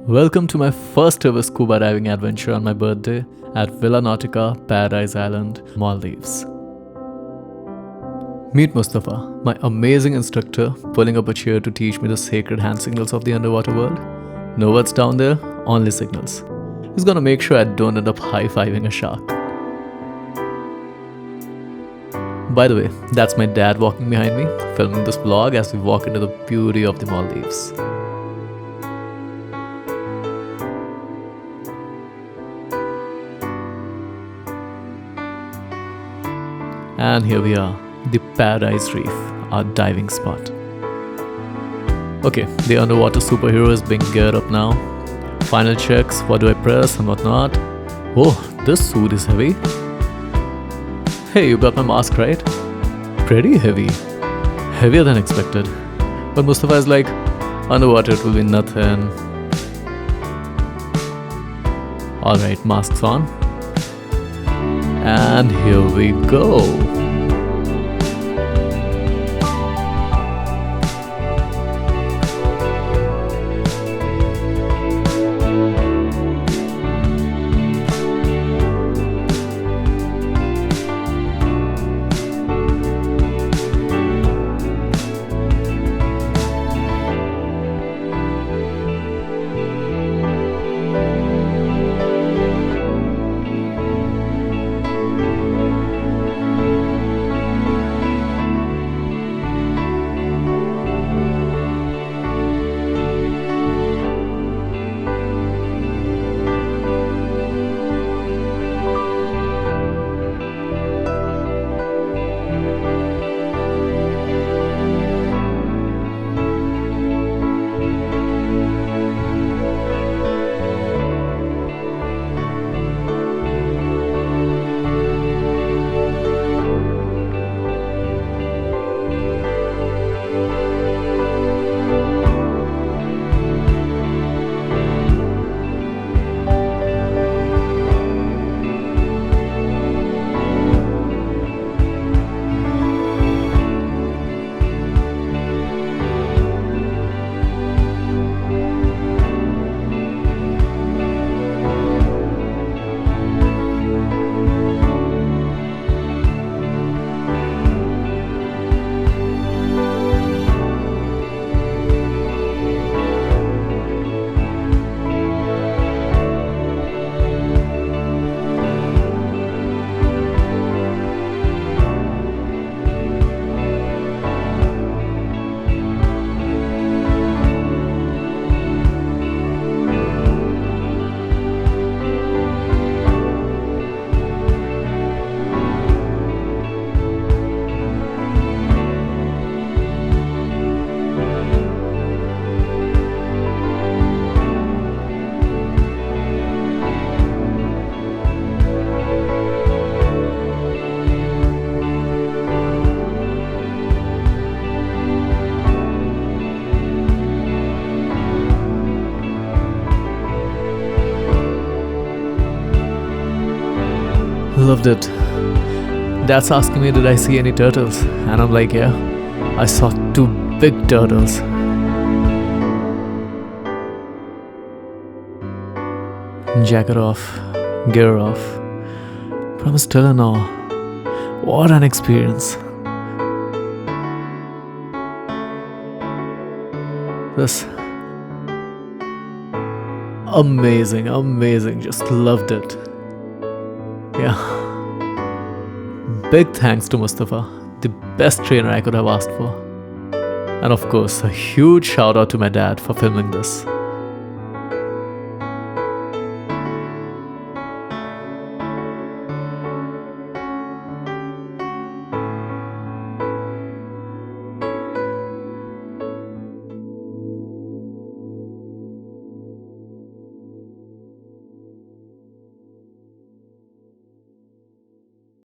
Welcome to my first ever scuba diving adventure on my birthday at Villa Nautica, Paradise Island, Maldives. Meet Mustafa, my amazing instructor, pulling up a chair to teach me the sacred hand signals of the underwater world. No words down there, only signals. He's gonna make sure I don't end up high-fiving a shark. By the way, that's my dad walking behind me, filming this vlog as we walk into the beauty of the Maldives. And here we are, the Paradise Reef, our diving spot. Okay, the underwater superhero is being geared up now. Final checks, what do I press and what not. Oh, this suit is heavy. Hey, you got my mask right? Pretty heavy. Heavier than expected. But Mustafa is like, underwater it will be nothing. Alright, masks on. And here we go. Loved it. Dad's asking me, did I see any turtles? And I'm like, yeah, I saw 2 big turtles. Jacket off, gear off. But I'm still in awe. What an experience. This amazing, just loved it. Yeah. Big thanks to Mustafa, the best trainer I could have asked for. And of course, a huge shout out to my dad for filming this.